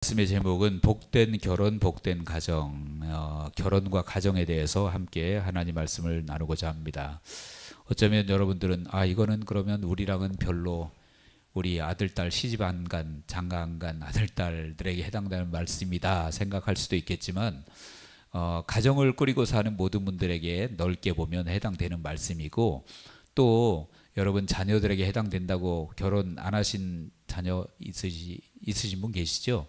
말씀의 제목은 복된 결혼, 복된 가정, 결혼과 가정에 대해서 함께 하나님 말씀을 나누고자 합니다. 어쩌면 여러분들은 이거는 그러면 우리랑은 별로 우리 아들, 딸 시집 안 간, 장가 안 간 아들, 딸들에게 해당되는 말씀이다 생각할 수도 있겠지만 가정을 꾸리고 사는 모든 분들에게 넓게 보면 해당되는 말씀이고, 또 여러분 자녀들에게 해당된다고 결혼 안 하신 자녀 있으신 분 계시죠?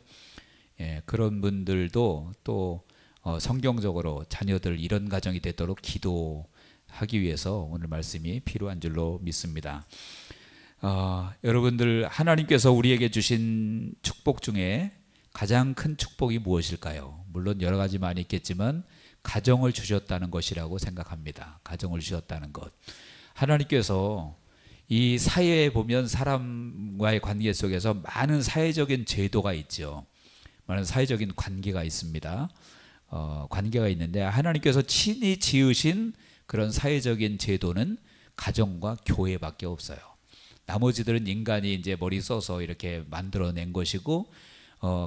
예, 그런 분들도 또 성경적으로 자녀들 이런 가정이 되도록 기도하기 위해서 오늘 말씀이 필요한 줄로 믿습니다. 여러분들, 하나님께서 우리에게 주신 축복 중에 가장 큰 축복이 무엇일까요? 물론 여러 가지 많이 있겠지만 가정을 주셨다는 것이라고 생각합니다. 가정을 주셨다는 것. 하나님께서 이 사회에 보면 사람과의 관계 속에서 많은 사회적인 제도가 있죠. 많은 사회적인 관계가 있습니다. 관계가 있는데 하나님께서 친히 지으신 그런 사회적인 제도는 가정과 교회밖에 없어요. 나머지들은 인간이 이제 머리 써서 이렇게 만들어낸 것이고,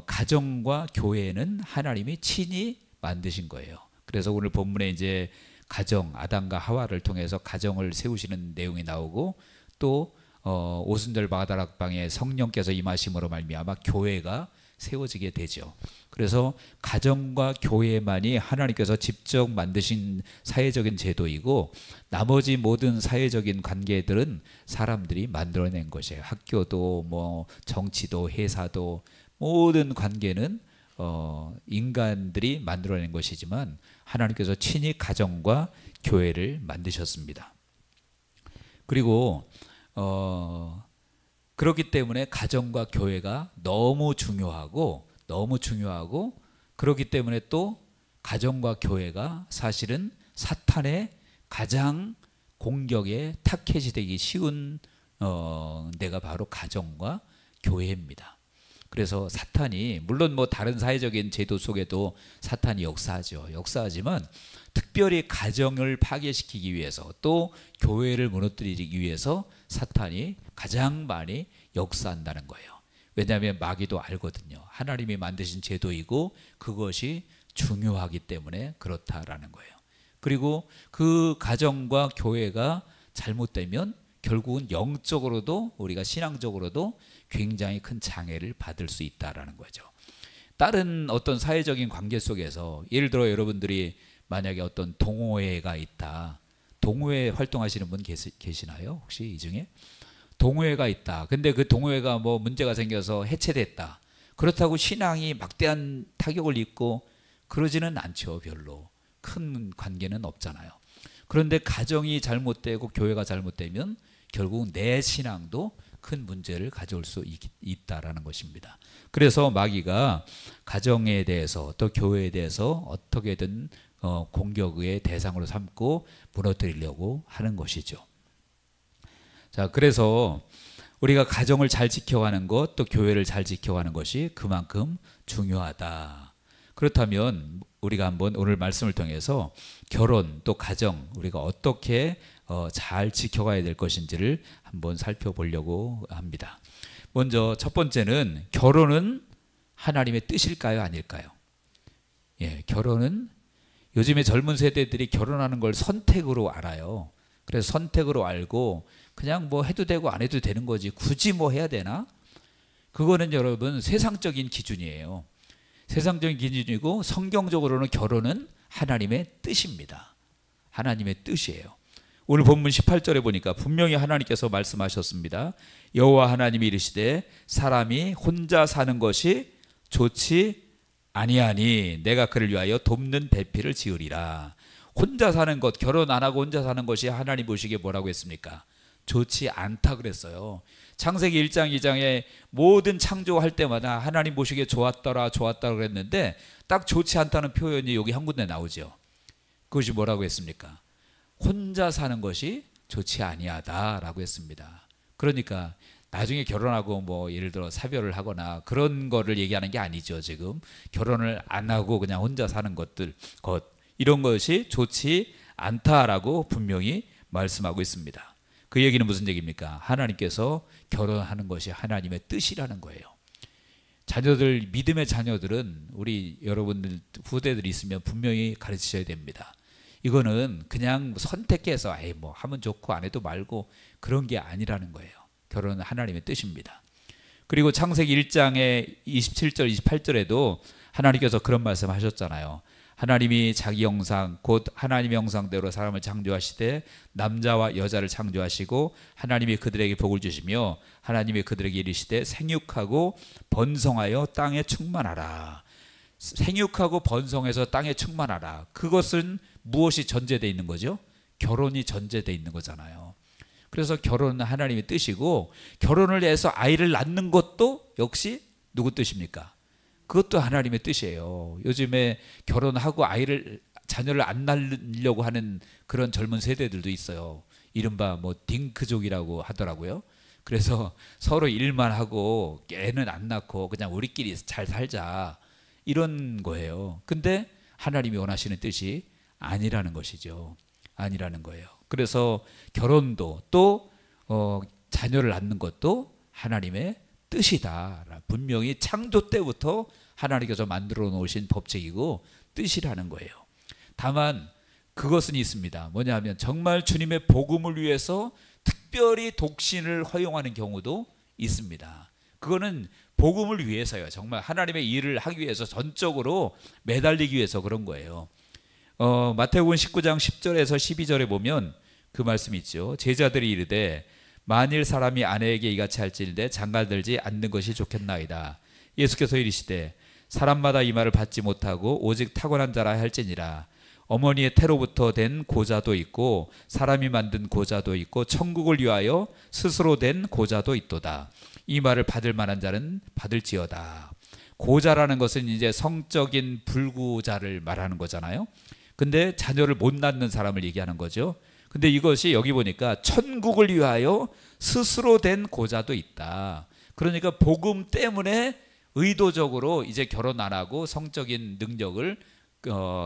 가정과 교회는 하나님이 친히 만드신 거예요. 그래서 오늘 본문에 이제 가정, 아담과 하와를 통해서 가정을 세우시는 내용이 나오고, 또 오순절 마가다락방에 성령께서 임하심으로 말미암아 교회가 세워지게 되죠. 그래서 가정과 교회만이 하나님께서 직접 만드신 사회적인 제도이고, 나머지 모든 사회적인 관계들은 사람들이 만들어낸 것이에요. 학교도 뭐 정치도 회사도 모든 관계는 인간들이 만들어낸 것이지만 하나님께서 친히 가정과 교회를 만드셨습니다. 그리고 그렇기 때문에 가정과 교회가 너무 중요하고 그렇기 때문에 또 가정과 교회가 사실은 사탄의 가장 공격의 타켓이 되기 쉬운 데가 바로 가정과 교회입니다. 그래서 사탄이, 물론 뭐 다른 사회적인 제도 속에도 사탄이 역사하지만 특별히 가정을 파괴시키기 위해서, 또 교회를 무너뜨리기 위해서 사탄이 가장 많이 역사한다는 거예요. 왜냐하면 마귀도 알거든요. 하나님이 만드신 제도이고 그것이 중요하기 때문에 그렇다라는 거예요. 그리고 그 가정과 교회가 잘못되면 결국은 영적으로도, 우리가 신앙적으로도 굉장히 큰 장애를 받을 수 있다라는 거죠. 다른 어떤 사회적인 관계 속에서, 예를 들어 여러분들이 만약에 어떤 동호회가 있다. 동호회 활동하시는 분 계시나요? 혹시 이 중에? 동호회가 있다. 근데 그 동호회가 뭐 문제가 생겨서 해체됐다. 그렇다고 신앙이 막대한 타격을 입고 그러지는 않죠. 별로 큰 관계는 없잖아요. 그런데 가정이 잘못되고 교회가 잘못되면 결국 내 신앙도 큰 문제를 가져올 수 있다라는 것입니다. 그래서 마귀가 가정에 대해서 또 교회에 대해서 어떻게든 공격의 대상으로 삼고 무너뜨리려고 하는 것이죠. 자, 그래서 우리가 가정을 잘 지켜가는 것, 또 교회를 잘 지켜가는 것이 그만큼 중요하다. 그렇다면 우리가 한번 오늘 말씀을 통해서 결혼 또 가정, 우리가 어떻게 잘 지켜가야 될 것인지를 한번 살펴보려고 합니다. 먼저 첫 번째는, 결혼은 하나님의 뜻일까요, 아닐까요? 예, 결혼은 요즘에 젊은 세대들이 결혼하는 걸 선택으로 알아요. 그래서 선택으로 알고 그냥 뭐 해도 되고 안 해도 되는 거지, 굳이 뭐 해야 되나? 그거는 여러분 세상적인 기준이에요. 세상적인 기준이고, 성경적으로는 결혼은 하나님의 뜻입니다. 하나님의 뜻이에요. 오늘 본문 18절에 보니까 분명히 하나님께서 말씀하셨습니다. 여호와 하나님이 이르시되 사람이 혼자 사는 것이 좋지 아니하니 내가 그를 위하여 돕는 배필을 지으리라. 혼자 사는 것, 결혼 안 하고 혼자 사는 것이 하나님 보시기에 뭐라고 했습니까? 좋지 않다 그랬어요. 창세기 1장 2장에 모든 창조할 때마다 하나님 보시기에 좋았더라 그랬는데 딱 좋지 않다는 표현이 여기 한 군데 나오죠. 그것이 뭐라고 했습니까? 혼자 사는 것이 좋지 아니하다라고 했습니다. 그러니까 나중에 결혼하고 뭐 예를 들어 사별을 하거나 그런 거를 얘기하는 게 아니죠. 지금 결혼을 안 하고 그냥 혼자 사는 이런 것이 좋지 않다라고 분명히 말씀하고 있습니다. 그 얘기는 무슨 얘기입니까? 하나님께서 결혼하는 것이 하나님의 뜻이라는 거예요. 자녀들, 믿음의 자녀들은 우리 여러분들 후대들 있으면 분명히 가르치셔야 됩니다. 이거는 그냥 선택해서 뭐 하면 좋고 안 해도 말고 그런 게 아니라는 거예요. 결혼은 하나님의 뜻입니다. 그리고 창세기 1장의 27절 28절에도 하나님께서 그런 말씀 하셨잖아요. 하나님이 자기 형상 곧 하나님의 형상대로 사람을 창조하시되 남자와 여자를 창조하시고 하나님이 그들에게 복을 주시며 하나님이 그들에게 이르시되 생육하고 번성하여 땅에 충만하라. 생육하고 번성해서 땅에 충만하라. 그것은 무엇이 전제되어 있는 거죠? 결혼이 전제되어 있는 거잖아요. 그래서 결혼은 하나님의 뜻이고 결혼을 해서 아이를 낳는 것도 역시 누구 뜻입니까? 그것도 하나님의 뜻이에요. 요즘에 결혼하고 자녀를 안 낳으려고 하는 그런 젊은 세대들도 있어요. 이른바 뭐 딩크족이라고 하더라고요. 그래서 서로 일만 하고 애는 안 낳고 그냥 우리끼리 잘 살자 이런 거예요. 근데 하나님이 원하시는 뜻이 아니라는 것이죠. 아니라는 거예요. 그래서 결혼도 또 자녀를 낳는 것도 하나님의 뜻이다. 분명히 창조 때부터 하나님께서 만들어 놓으신 법칙이고 뜻이라는 거예요. 다만 그것은 있습니다. 뭐냐면 정말 주님의 복음을 위해서 특별히 독신을 허용하는 경우도 있습니다. 그거는 복음을 위해서요. 정말 하나님의 일을 하기 위해서 전적으로 매달리기 위해서 그런 거예요. 마태복음 19장 10절에서 12절에 보면 그 말씀이 있죠. 제자들이 이르되 만일 사람이 아내에게 이같이 할지라도 장가들지 않는 것이 좋겠나이다. 예수께서 이르시되 사람마다 이 말을 받지 못하고 오직 타고난 자라 할지니라. 어머니의 태로부터 된 고자도 있고 사람이 만든 고자도 있고 천국을 위하여 스스로 된 고자도 있도다. 이 말을 받을 만한 자는 받을지어다. 고자라는 것은 이제 성적인 불구자를 말하는 거잖아요. 근데 자녀를 못 낳는 사람을 얘기하는 거죠. 근데 이것이 여기 보니까 천국을 위하여 스스로 된 고자도 있다. 그러니까 복음 때문에 의도적으로 이제 결혼 안 하고 성적인 능력을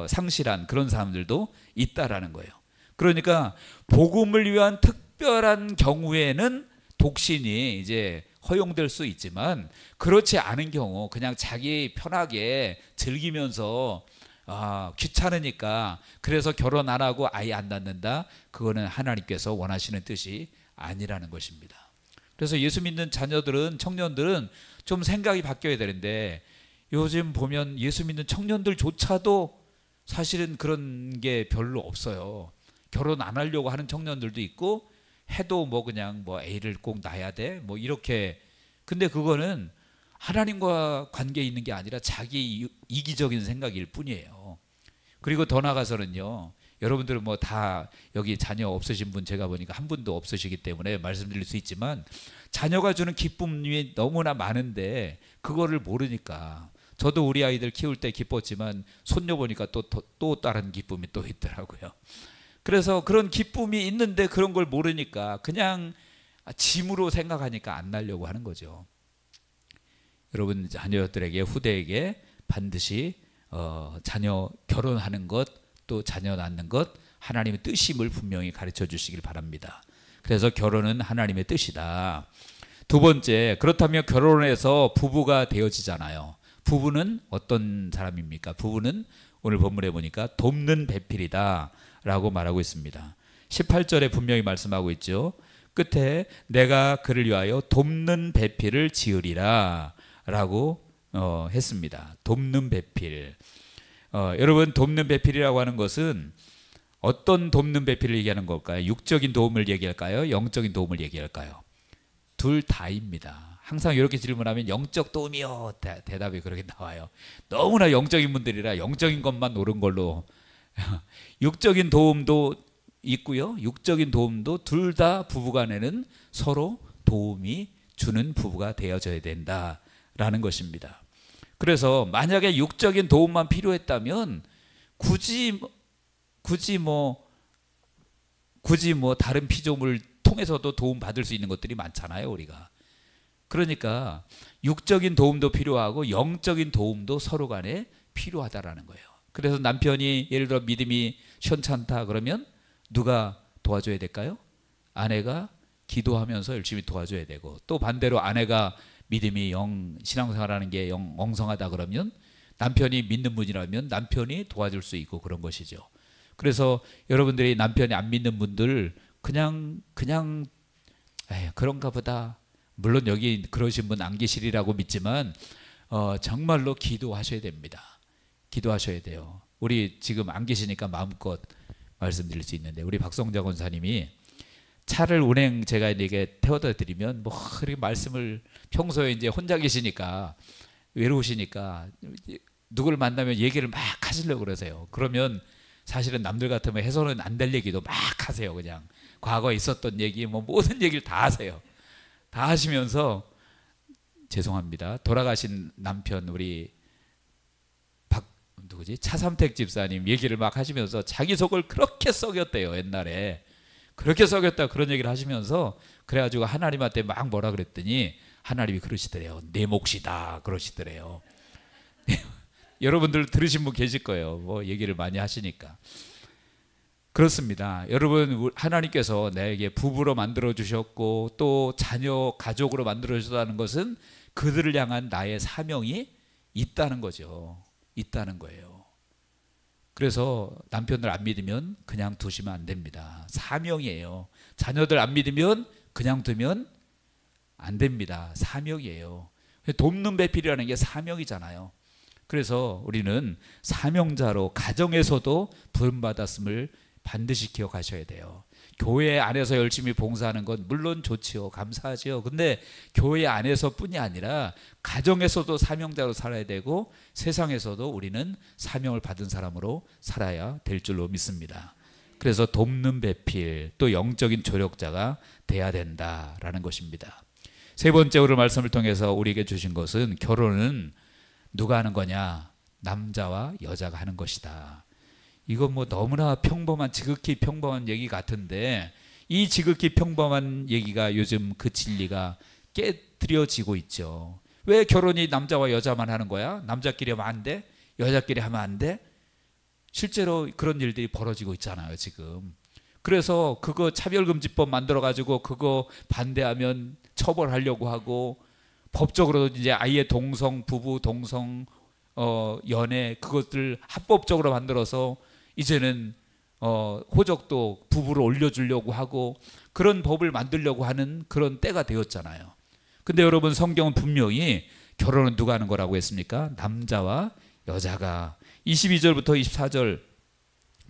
상실한 그런 사람들도 있다라는 거예요. 그러니까 복음을 위한 특별한 경우에는 독신이 이제 허용될 수 있지만 그렇지 않은 경우 그냥 자기 편하게 즐기면서 귀찮으니까 그래서 결혼 안 하고 아이 안 낳는다. 그거는 하나님께서 원하시는 뜻이 아니라는 것입니다. 그래서 예수 믿는 자녀들은 청년들은 좀 생각이 바뀌어야 되는데 요즘 보면 예수 믿는 청년들조차도 사실은 그런 게 별로 없어요. 결혼 안 하려고 하는 청년들도 있고 해도 뭐 그냥 뭐 애를 꼭 낳아야 돼 뭐 이렇게. 근데 그거는 하나님과 관계 있는 게 아니라 자기 이기적인 생각일 뿐이에요. 그리고 더 나아가서는요, 여러분들은 뭐 다 여기 자녀 없으신 분 제가 보니까 한 분도 없으시기 때문에 말씀드릴 수 있지만 자녀가 주는 기쁨이 너무나 많은데 그거를 모르니까. 저도 우리 아이들 키울 때 기뻤지만 손녀 보니까 또 다른 기쁨이 또 있더라고요. 그래서 그런 기쁨이 있는데 그런 걸 모르니까 그냥 짐으로 생각하니까 안 낳으려고 하는 거죠. 여러분 자녀들에게 후대에게 반드시 자녀 결혼하는 것 또 자녀 낳는 것 하나님의 뜻임을 분명히 가르쳐 주시길 바랍니다. 그래서 결혼은 하나님의 뜻이다. 두 번째, 그렇다면 결혼해서 부부가 되어지잖아요. 부부는 어떤 사람입니까? 부부는 오늘 본문에 보니까 돕는 배필이다 라고 말하고 있습니다. 18절에 분명히 말씀하고 있죠. 끝에 내가 그를 위하여 돕는 배필을 지으리라 라고 했습니다. 돕는 배필. 여러분 돕는 배필이라고 하는 것은 어떤 돕는 배필을 얘기하는 걸까요? 육적인 도움을 얘기할까요? 영적인 도움을 얘기할까요? 둘 다입니다. 항상 이렇게 질문하면 영적 도움이요 대답이 그렇게 나와요. 너무나 영적인 분들이라 영적인 것만 옳은 걸로. 육적인 도움도 있고요, 육적인 도움도 둘 다 부부간에는 서로 도움이 주는 부부가 되어져야 된다라는 것입니다. 그래서 만약에 육적인 도움만 필요했다면 굳이 뭐 다른 피조물 통해서도 도움 받을 수 있는 것들이 많잖아요, 우리가. 그러니까 육적인 도움도 필요하고 영적인 도움도 서로 간에 필요하다라는 거예요. 그래서 남편이 예를 들어 믿음이 시원찮다 그러면 누가 도와줘야 될까요? 아내가 기도하면서 열심히 도와줘야 되고, 또 반대로 아내가 믿음이 신앙생활하는 게 엉성하다 그러면 남편이 믿는 분이라면 남편이 도와줄 수 있고 그런 것이죠. 그래서 여러분들이 남편이 안 믿는 분들 그냥 에이, 그런가 보다. 물론 여기 그러신 분 안 계시리라고 믿지만 정말로 기도하셔야 됩니다. 기도하셔야 돼요. 우리 지금 안 계시니까 마음껏 말씀드릴 수 있는데 우리 박성자 권사님이 차를 운행 제가 이게 태워다 드리면 뭐 그렇게 말씀을 평소에 이제 혼자 계시니까 외로우시니까 누구를 만나면 얘기를 막 하시려고 그러세요. 그러면 사실은 남들 같으면 해서는 안 될 얘기도 막 하세요. 그냥 과거에 있었던 얘기 뭐 모든 얘기를 다 하세요. 다 하시면서 죄송합니다. 돌아가신 남편 우리 차삼택 집사님 얘기를 막 하시면서 자기 속을 그렇게 썩였대요. 옛날에 그렇게 썩였다 그런 얘기를 하시면서 그래가지고 하나님한테 막 뭐라 그랬더니 하나님이 그러시더래요. 내 몫이다 그러시더래요. 여러분들 들으신 분 계실 거예요. 뭐 얘기를 많이 하시니까. 그렇습니다. 여러분 하나님께서 나에게 부부로 만들어 주셨고 또 자녀 가족으로 만들어 주셨다는 것은 그들을 향한 나의 사명이 있다는 거죠. 있다는 거예요. 그래서 남편들 안 믿으면 그냥 두시면 안 됩니다. 사명이에요. 자녀들 안 믿으면 그냥 두면 안 됩니다. 사명이에요. 돕는 배필이라는 게 사명이잖아요. 그래서 우리는 사명자로 가정에서도 부름받았음을 반드시 기억하셔야 돼요. 교회 안에서 열심히 봉사하는 건 물론 좋지요. 감사하지요. 근데 교회 안에서뿐이 아니라 가정에서도 사명자로 살아야 되고 세상에서도 우리는 사명을 받은 사람으로 살아야 될 줄로 믿습니다. 그래서 돕는 배필 또 영적인 조력자가 돼야 된다라는 것입니다. 세 번째 오늘 말씀을 통해서 우리에게 주신 것은 결혼은 누가 하는 거냐? 남자와 여자가 하는 것이다. 이건 뭐 너무나 평범한 지극히 평범한 얘기 같은데 이 지극히 평범한 얘기가 요즘 그 진리가 깨트려지고 있죠. 왜 결혼이 남자와 여자만 하는 거야? 남자끼리 하면 안 돼? 여자끼리 하면 안 돼? 실제로 그런 일들이 벌어지고 있잖아요 지금. 그래서 그거 차별금지법 만들어가지고 그거 반대하면 처벌하려고 하고 법적으로 이제 아예 동성 부부 동성 연애 그것들 합법적으로 만들어서 이제는 호적도 부부로 올려주려고 하고 그런 법을 만들려고 하는 그런 때가 되었잖아요. 근데 여러분 성경은 분명히 결혼은 누가 하는 거라고 했습니까? 남자와 여자가 22절부터 24절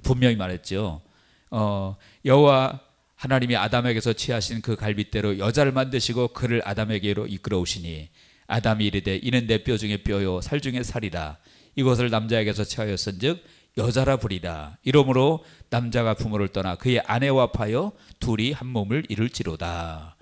분명히 말했죠. 여호와 하나님이 아담에게서 취하신 그 갈빗대로 여자를 만드시고 그를 아담에게로 이끌어 오시니 아담이 이르되 이는 내 뼈 중에 뼈요 살 중에 살이라 이것을 남자에게서 취하였은즉 여자라 부리라. 이러므로 남자가 부모를 떠나 그의 아내와 합하여 둘이 한 몸을 이룰지로다.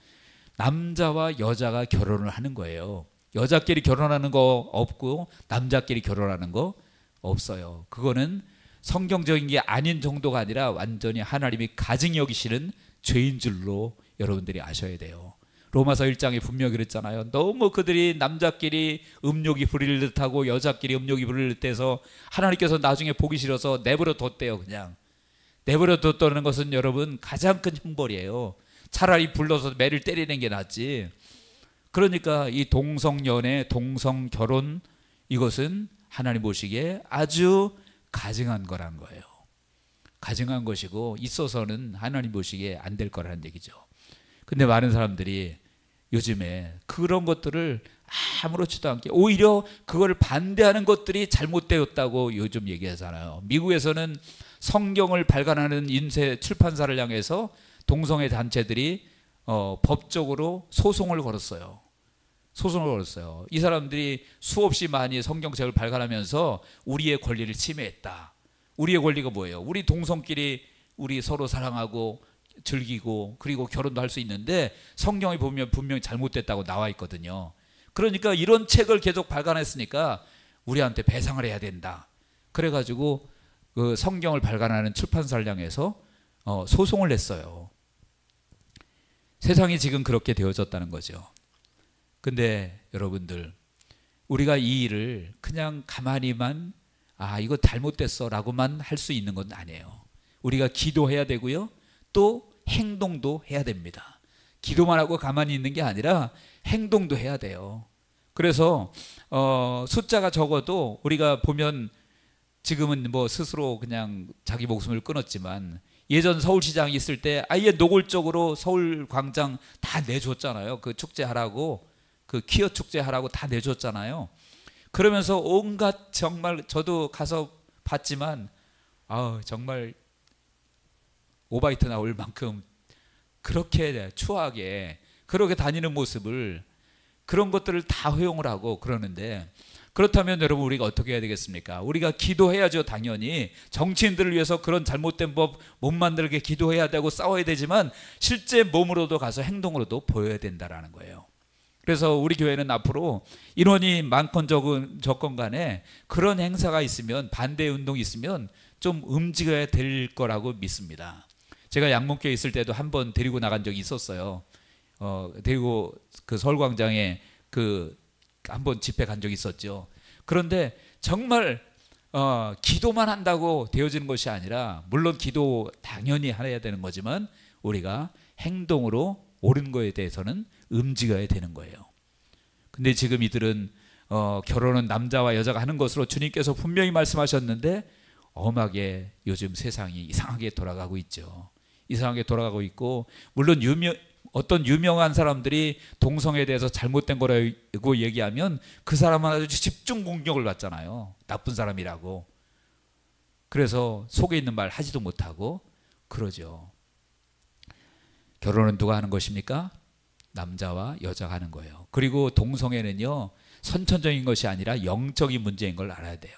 남자와 여자가 결혼을 하는 거예요. 여자끼리 결혼하는 거 없고 남자끼리 결혼하는 거 없어요. 그거는 성경적인 게 아닌 정도가 아니라 완전히 하나님이 가증히 여기시는 죄인 줄로 여러분들이 아셔야 돼요. 로마서 1장에 분명히 그랬잖아요. 너무 그들이 남자끼리 음욕이 부릴 듯하고 여자끼리 음욕이 부릴 듯해서 하나님께서 나중에 보기 싫어서 내버려 뒀대요. 그냥 내버려 뒀다는 것은 여러분 가장 큰 형벌이에요. 차라리 불러서 매를 때리는 게 낫지. 그러니까 이 동성연애 동성결혼 이것은 하나님 보시기에 아주 가증한 거란 거예요. 가증한 것이고 있어서는 하나님 보시기에 안 될 거라는 얘기죠. 근데 많은 사람들이 요즘에 그런 것들을 아무렇지도 않게 오히려 그걸 반대하는 것들이 잘못되었다고 요즘 얘기하잖아요. 미국에서는 성경을 발간하는 인쇄 출판사를 향해서 동성애 단체들이 법적으로 소송을 걸었어요. 소송을 걸었어요. 이 사람들이 수없이 많이 성경책을 발간하면서 우리의 권리를 침해했다. 우리의 권리가 뭐예요? 우리 동성끼리 우리 서로 사랑하고 즐기고 그리고 결혼도 할 수 있는데 성경에 보면 분명히 잘못됐다고 나와 있거든요. 그러니까 이런 책을 계속 발간했으니까 우리한테 배상을 해야 된다. 그래가지고 그 성경을 발간하는 출판사를 향해서 소송을 냈어요. 세상이 지금 그렇게 되어졌다는 거죠. 근데 여러분들 우리가 이 일을 그냥 가만히만 이거 잘못됐어 라고만 할 수 있는 건 아니에요. 우리가 기도해야 되고요. 또 행동도 해야 됩니다. 기도만 하고 가만히 있는 게 아니라 행동도 해야 돼요. 그래서 숫자가 적어도 우리가 보면 지금은 뭐 스스로 그냥 자기 목숨을 끊었지만 예전 서울시장이 있을 때 아예 노골적으로 서울 광장 다 내줬잖아요. 그 축제하라고, 그 퀴어 축제하라고 다 내줬잖아요. 그러면서 온갖, 정말 저도 가서 봤지만 정말 오바이트 나올 만큼 그렇게 추하게 그렇게 다니는 모습을, 그런 것들을 다 허용을 하고 그러는데, 그렇다면 여러분 우리가 어떻게 해야 되겠습니까? 우리가 기도해야죠. 당연히 정치인들을 위해서 그런 잘못된 법 못 만들게 기도해야 되고 싸워야 되지만 실제 몸으로도 가서 행동으로도 보여야 된다라는 거예요. 그래서 우리 교회는 앞으로 인원이 많건 적건 간에 그런 행사가 있으면, 반대 운동이 있으면 좀 움직여야 될 거라고 믿습니다. 제가 양문교에 있을 때도 한번 데리고 나간 적이 있었어요. 데리고 그 서울광장에 한번 집회 간 적이 있었죠. 그런데 정말 기도만 한다고 되어지는 것이 아니라, 물론 기도 당연히 해야 되는 거지만 우리가 행동으로 옳은 거에 대해서는 움직여야 되는 거예요. 근데 지금 이들은 결혼은 남자와 여자가 하는 것으로 주님께서 분명히 말씀하셨는데 엄하게 요즘 세상이 이상하게 돌아가고 있죠. 이상하게 돌아가고 있고, 물론 어떤 유명한 사람들이 동성애에 대해서 잘못된 거라고 얘기하면 그 사람은 아주 집중 공격을 받잖아요. 나쁜 사람이라고. 그래서 속에 있는 말 하지도 못하고 그러죠. 결혼은 누가 하는 것입니까? 남자와 여자가 하는 거예요. 그리고 동성애는요, 선천적인 것이 아니라 영적인 문제인 걸 알아야 돼요.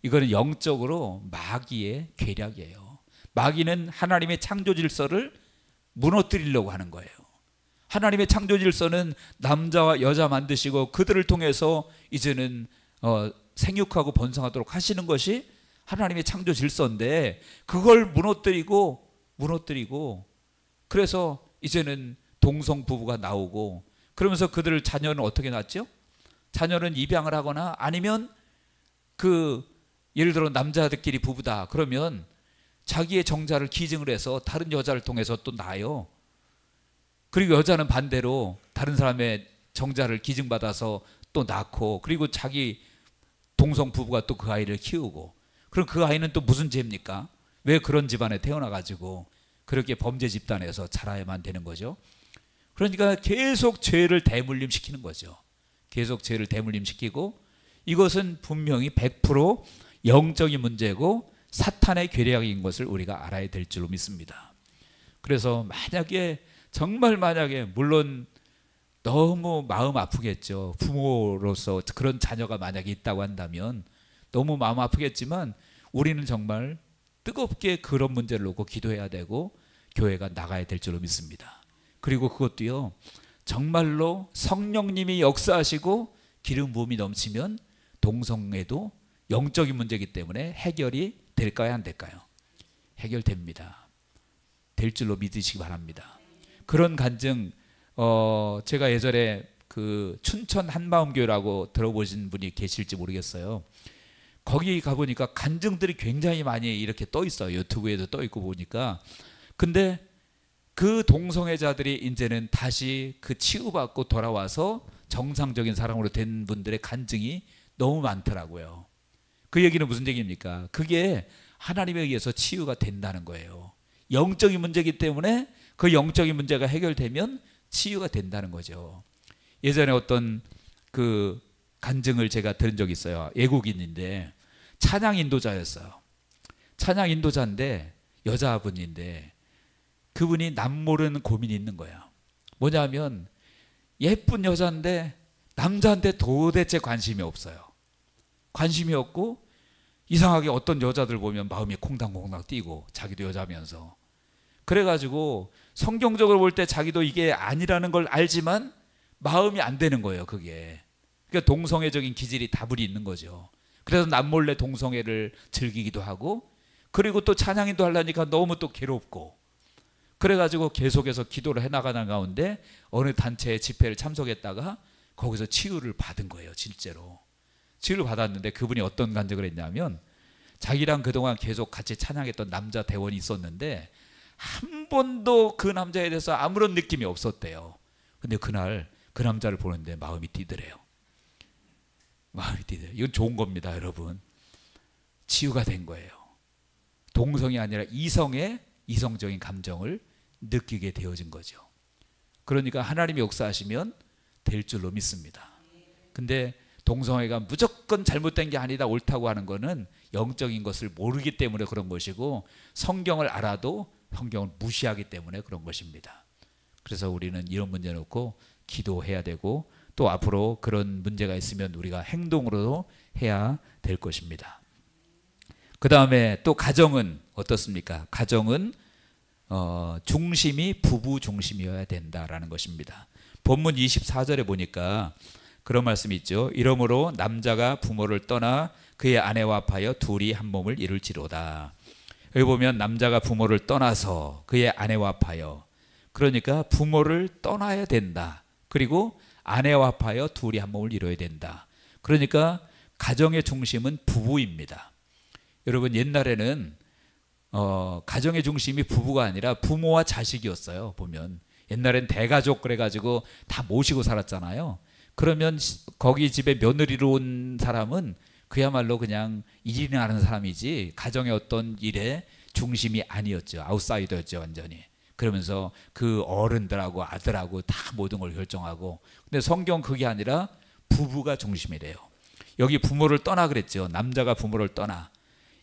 이거는 영적으로 마귀의 계략이에요. 마귀는 하나님의 창조 질서를 무너뜨리려고 하는 거예요. 하나님의 창조 질서는 남자와 여자 만드시고 그들을 통해서 이제는 생육하고 번성하도록 하시는 것이 하나님의 창조 질서인데, 그걸 무너뜨리고 그래서 이제는 동성 부부가 나오고, 그러면서 그들 자녀는 어떻게 낳죠? 자녀는 입양을 하거나 아니면 예를 들어 남자들끼리 부부다 그러면 자기의 정자를 기증을 해서 다른 여자를 통해서 또 낳아요. 그리고 여자는 반대로 다른 사람의 정자를 기증받아서 또 낳고, 그리고 자기 동성 부부가 또 그 아이를 키우고, 그럼 그 아이는 또 무슨 죄입니까? 왜 그런 집안에 태어나가지고 그렇게 범죄 집단에서 자라야만 되는 거죠? 그러니까 계속 죄를 대물림시키는 거죠. 계속 죄를 대물림시키고, 이것은 분명히 100% 영적인 문제고 사탄의 계략인 것을 우리가 알아야 될 줄로 믿습니다. 그래서 만약에 물론 너무 마음 아프겠죠. 부모로서 그런 자녀가 만약에 있다고 한다면 너무 마음 아프겠지만 우리는 정말 뜨겁게 그런 문제를 놓고 기도해야 되고 교회가 나가야 될 줄로 믿습니다. 그리고 그것도요, 정말로 성령님이 역사하시고 기름 부음이 넘치면 동성애도 영적인 문제이기 때문에 해결이 될까요, 안 될까요? 해결됩니다. 될 줄로 믿으시기 바랍니다. 그런 간증, 제가 예전에 그 춘천 한마음교회라고 들어보신 분이 계실지 모르겠어요. 거기 가보니까 간증들이 굉장히 많이 이렇게 떠 있어요. 유튜브에도 떠 있고 보니까. 근데 그 동성애자들이 이제는 다시 그 치유받고 돌아와서 정상적인 사람으로 된 분들의 간증이 너무 많더라고요. 그 얘기는 무슨 얘기입니까? 그게 하나님에 의해서 치유가 된다는 거예요. 영적인 문제이기 때문에 그 영적인 문제가 해결되면 치유가 된다는 거죠. 예전에 어떤 그 간증을 제가 들은 적이 있어요. 외국인인데 찬양 인도자였어요. 찬양 인도자인데 여자분인데 그분이 남모르는 고민이 있는 거야. 뭐냐면 예쁜 여자인데 남자한테 도대체 관심이 없어요. 관심이 없고 이상하게 어떤 여자들 보면 마음이 콩당콩당 뛰고 자기도 여자면서, 그래가지고 성경적으로 볼 때 자기도 이게 아니라는 걸 알지만 마음이 안 되는 거예요. 그게. 그러니까 동성애적인 기질이 다분히 있는 거죠. 그래서 남몰래 동성애를 즐기기도 하고, 그리고 또 찬양인도 하려니까 너무 또 괴롭고, 그래가지고 계속해서 기도를 해나가는 가운데 어느 단체의 집회를 참석했다가 거기서 치유를 받은 거예요. 실제로 치유를 받았는데 그분이 어떤 간증을 했냐면, 자기랑 그동안 계속 같이 찬양했던 남자 대원이 있었는데 한 번도 그 남자에 대해서 아무런 느낌이 없었대요. 근데 그날 그 남자를 보는데 마음이 뛰더래요. 마음이 뛰더래요. 이건 좋은 겁니다, 여러분. 치유가 된 거예요. 동성이 아니라 이성의 이성적인 감정을 느끼게 되어진 거죠. 그러니까 하나님이 역사하시면 될 줄로 믿습니다. 근데 동성애가 무조건 잘못된 게 아니다 옳다고 하는 거는 영적인 것을 모르기 때문에 그런 것이고, 성경을 알아도 성경을 무시하기 때문에 그런 것입니다. 그래서 우리는 이런 문제 놓고 기도해야 되고, 또 앞으로 그런 문제가 있으면 우리가 행동으로 해야 될 것입니다. 그 다음에 또 가정은 어떻습니까? 가정은 중심이 부부 중심이어야 된다라는 것입니다. 본문 24절에 보니까 그런 말씀이 있죠. 이러므로 남자가 부모를 떠나 그의 아내와 합하여 둘이 한 몸을 이룰지로다. 여기 보면 남자가 부모를 떠나서 그의 아내와 합하여, 그러니까 부모를 떠나야 된다. 그리고 아내와 합하여 둘이 한 몸을 이뤄야 된다. 그러니까 가정의 중심은 부부입니다. 여러분, 옛날에는 가정의 중심이 부부가 아니라 부모와 자식이었어요. 보면 옛날엔 대가족 그래가지고 다 모시고 살았잖아요. 그러면 거기 집에 며느리로 온 사람은 그야말로 그냥 일이나 하는 사람이지 가정의 어떤 일에 중심이 아니었죠. 아웃사이더였죠, 완전히. 그러면서 그 어른들하고 아들하고 다 모든 걸 결정하고. 근데 성경 그게 아니라 부부가 중심이래요. 여기 부모를 떠나 그랬죠. 남자가 부모를 떠나.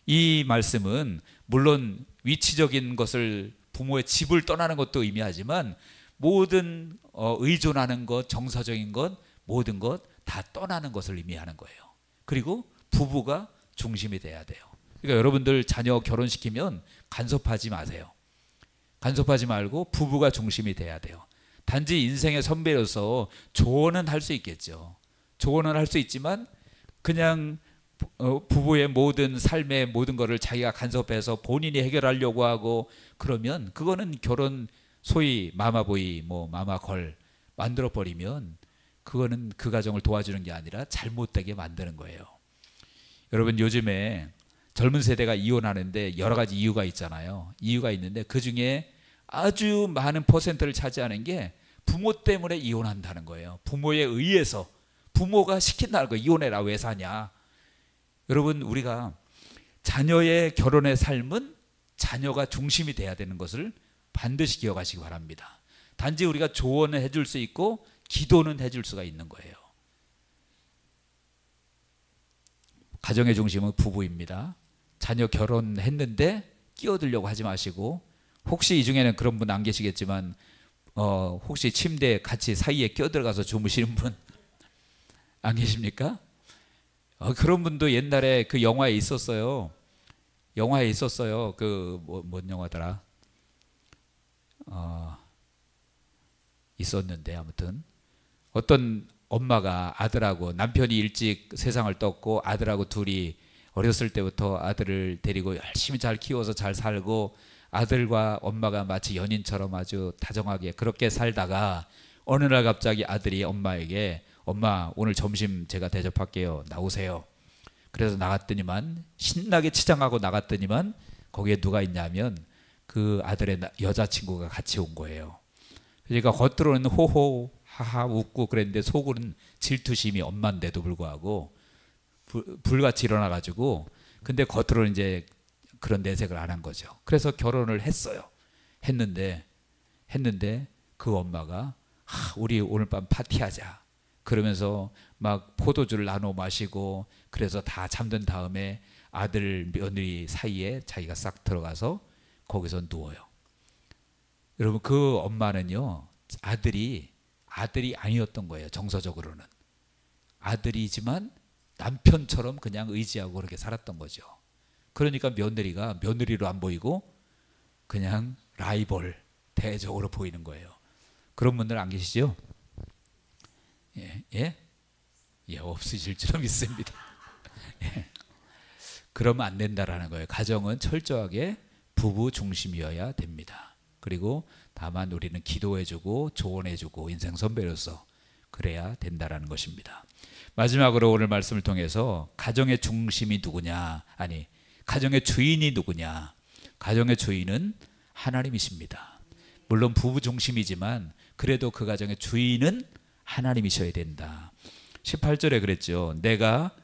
이 말씀은 물론 위치적인 것을, 부모의 집을 떠나는 것도 의미하지만 모든 의존하는 것, 정서적인 것, 모든 것 다 떠나는 것을 의미하는 거예요. 그리고 부부가 중심이 돼야 돼요. 그러니까 여러분들 자녀 결혼시키면 간섭하지 마세요. 간섭하지 말고 부부가 중심이 돼야 돼요. 단지 인생의 선배로서 조언은 할 수 있겠죠. 조언은 할 수 있지만 그냥 부부의 모든 삶의 모든 것을 자기가 간섭해서 본인이 해결하려고 하고 그러면 그거는 결혼, 소위 마마보이, 마마걸 만들어 버리면 그거는 그 가정을 도와주는 게 아니라 잘못되게 만드는 거예요. 여러분, 요즘에 젊은 세대가 이혼하는데 여러 가지 이유가 있잖아요. 이유가 있는데 그 중에 아주 많은 퍼센트를 차지하는 게 부모 때문에 이혼한다는 거예요. 부모에 의해서, 부모가 시킨다는 거예요. 이혼해라, 왜 사냐. 여러분, 우리가 자녀의 결혼의 삶은 자녀가 중심이 돼야 되는 것을 반드시 기억하시기 바랍니다. 단지 우리가 조언을 해줄 수 있고 기도는 해줄 수가 있는 거예요. 가정의 중심은 부부입니다. 자녀 결혼했는데 끼어들려고 하지 마시고, 혹시 이 중에는 그런 분 안 계시겠지만 혹시 침대에 같이 사이에 끼어들어가서 주무시는 분 안 계십니까? 그런 분도 옛날에 그 영화에 있었어요. 영화에 있었어요. 그 뭔 영화더라? 있었는데 아무튼 어떤 엄마가 아들하고, 남편이 일찍 세상을 떴고 아들하고 둘이 어렸을 때부터 아들을 데리고 열심히 잘 키워서 잘 살고 아들과 엄마가 마치 연인처럼 아주 다정하게 그렇게 살다가 어느 날 갑자기 아들이 엄마에게, 엄마 오늘 점심 제가 대접할게요, 나오세요. 그래서 나갔더니만, 신나게 치장하고 나갔더니만 거기에 누가 있냐면 그 아들의 여자친구가 같이 온 거예요. 그러니까 겉으로는 호호 하하 웃고 그랬는데 속으로는 질투심이 엄마인데도 불구하고 불같이 일어나가지고, 근데 겉으로는 이제 그런 내색을 안 한 거죠. 그래서 결혼을 했어요. 했는데 그 엄마가 우리 오늘 밤 파티하자 그러면서 막 포도주를 나눠 마시고, 그래서 다 잠든 다음에 아들 며느리 사이에 자기가 싹 들어가서 거기서 누워요. 여러분, 그 엄마는요, 아들이 아니었던 거예요. 정서적으로는 아들이지만 남편처럼 그냥 의지하고 그렇게 살았던 거죠. 그러니까 며느리가 며느리로 안 보이고 그냥 라이벌, 대적으로 보이는 거예요. 그런 분들 안 계시죠? 예, 없으실 줄 믿습니다. 예. 그러면 안 된다라는 거예요. 가정은 철저하게 부부 중심이어야 됩니다. 그리고 다만 우리는 기도해주고 조언해주고 인생 선배로서 그래야 된다라는 것입니다. 마지막으로 오늘 말씀을 통해서 가정의 중심이 누구냐, 아니 가정의 주인이 누구냐. 가정의 주인은 하나님이십니다. 물론 부부 중심이지만 그래도 그 가정의 주인은 하나님이셔야 된다. 18절에 그랬죠. 내가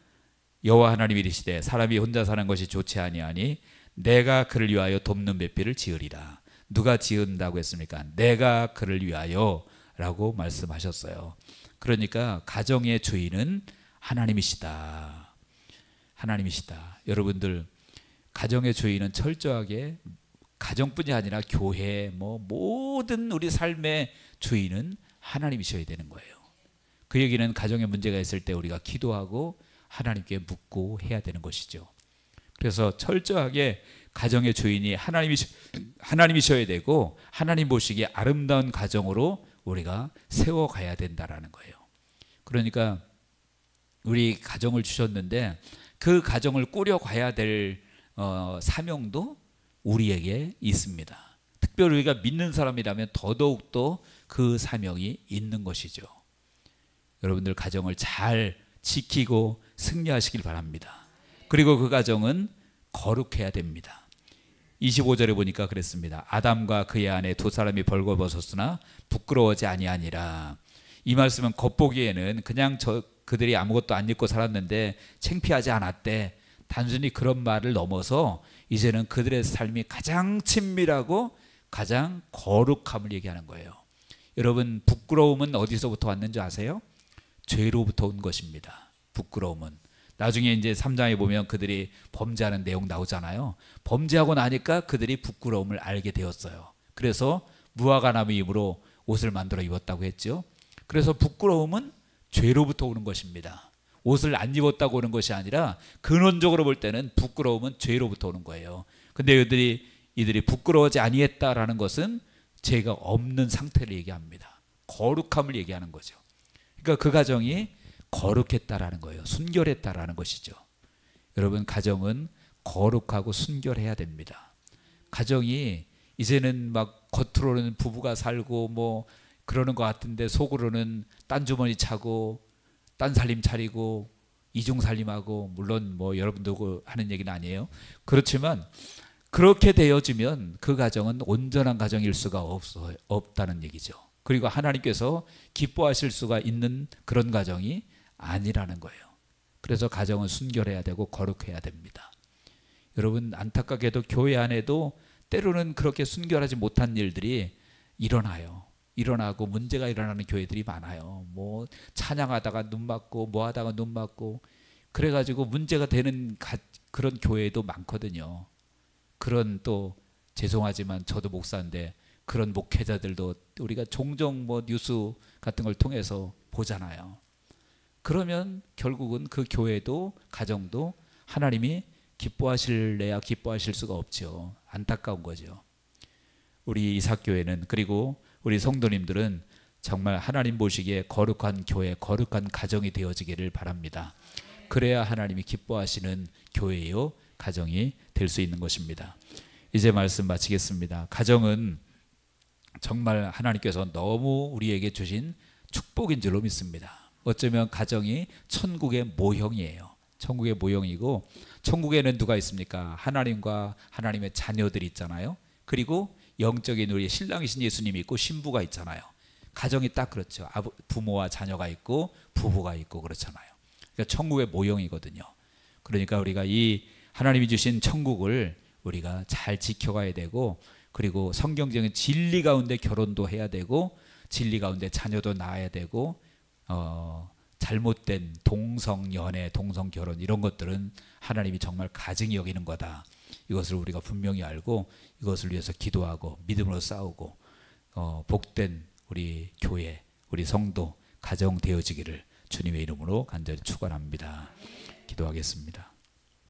여호와 하나님이시되 사람이 혼자 사는 것이 좋지 아니하니 내가 그를 위하여 돕는 배필을 지으리라. 누가 지은다고 했습니까? 내가 그를 위하여 라고 말씀하셨어요. 그러니까 가정의 주인은 하나님이시다. 하나님이시다. 여러분들, 가정의 주인은 철저하게 가정뿐이 아니라 교회, 모든 우리 삶의 주인은 하나님이셔야 되는 거예요. 그 얘기는 가정에 문제가 있을 때 우리가 기도하고 하나님께 묻고 해야 되는 것이죠. 그래서 철저하게 가정의 주인이 하나님이셔야 되고, 하나님 보시기에 아름다운 가정으로 우리가 세워가야 된다라는 거예요. 그러니까 우리 가정을 주셨는데 그 가정을 꾸려가야 될 사명도 우리에게 있습니다. 특별히 우리가 믿는 사람이라면 더더욱더 그 사명이 있는 것이죠. 여러분들 가정을 잘 지키고 승리하시길 바랍니다. 그리고 그 가정은 거룩해야 됩니다. 25절에 보니까 그랬습니다. 아담과 그의 아내 두 사람이 벌거벗었으나 부끄러워하지 아니하니라. 이 말씀은 겉보기에는 그냥 그들이 아무것도 안 입고 살았는데 창피하지 않았대. 단순히 그런 말을 넘어서 이제는 그들의 삶이 가장 친밀하고 가장 거룩함을 얘기하는 거예요. 여러분, 부끄러움은 어디서부터 왔는지 아세요? 죄로부터 온 것입니다. 부끄러움은. 나중에 이제 3장에 보면 그들이 범죄하는 내용 나오잖아요. 범죄하고 나니까 그들이 부끄러움을 알게 되었어요. 그래서 무화과나무 잎으로 옷을 만들어 입었다고 했죠. 그래서 부끄러움은 죄로부터 오는 것입니다. 옷을 안 입었다고 오는 것이 아니라 근원적으로 볼 때는 부끄러움은 죄로부터 오는 거예요. 근데 이들이 부끄러워하지 아니했다라는 것은 죄가 없는 상태를 얘기합니다. 거룩함을 얘기하는 거죠. 그러니까 그 가정이 거룩했다라는 거예요. 순결했다라는 것이죠. 여러분, 가정은 거룩하고 순결해야 됩니다. 가정이 이제는 막 겉으로는 부부가 살고 그러는 것 같은데 속으로는 딴 주머니 차고 딴 살림 차리고 이중 살림하고, 물론 여러분들 하는 얘기는 아니에요. 그렇지만 그렇게 되어지면 그 가정은 온전한 가정일 수가 없다는 얘기죠. 그리고 하나님께서 기뻐하실 수가 있는 그런 가정이 아니라는 거예요. 그래서 가정은 순결해야 되고 거룩해야 됩니다. 여러분, 안타깝게도 교회 안에도 때로는 그렇게 순결하지 못한 일들이 일어나고 문제가 일어나는 교회들이 많아요. 찬양하다가 눈 맞고 하다가 눈 맞고 그래가지고 문제가 되는 그런 교회도 많거든요. 그런, 또 죄송하지만 저도 목사인데 그런 목회자들도 우리가 종종 뉴스 같은 걸 통해서 보잖아요. 그러면 결국은 그 교회도 가정도 하나님이 기뻐하실래야 기뻐하실 수가 없죠. 안타까운 거죠. 우리 이삭교회는, 그리고 우리 성도님들은 정말 하나님 보시기에 거룩한 교회, 거룩한 가정이 되어지기를 바랍니다. 그래야 하나님이 기뻐하시는 교회요, 가정이 될 수 있는 것입니다. 이제 말씀 마치겠습니다. 가정은 정말 하나님께서 너무 우리에게 주신 축복인 줄로 믿습니다. 어쩌면 가정이 천국의 모형이에요. 천국의 모형이고, 천국에는 누가 있습니까? 하나님과 하나님의 자녀들이 있잖아요. 그리고 영적인 우리 신랑이신 예수님이 있고 신부가 있잖아요. 가정이 딱 그렇죠. 부모와 자녀가 있고 부부가 있고 그렇잖아요. 그러니까 천국의 모형이거든요. 그러니까 우리가 이 하나님이 주신 천국을 우리가 잘 지켜가야 되고, 그리고 성경적인 진리 가운데 결혼도 해야 되고, 진리 가운데 자녀도 낳아야 되고, 잘못된 동성연애, 동성결혼 이런 것들은 하나님이 정말 가증히 여기는 거다. 이것을 우리가 분명히 알고 이것을 위해서 기도하고 믿음으로 싸우고 복된 우리 교회, 우리 성도, 가정 되어지기를 주님의 이름으로 간절히 축원합니다. 기도하겠습니다.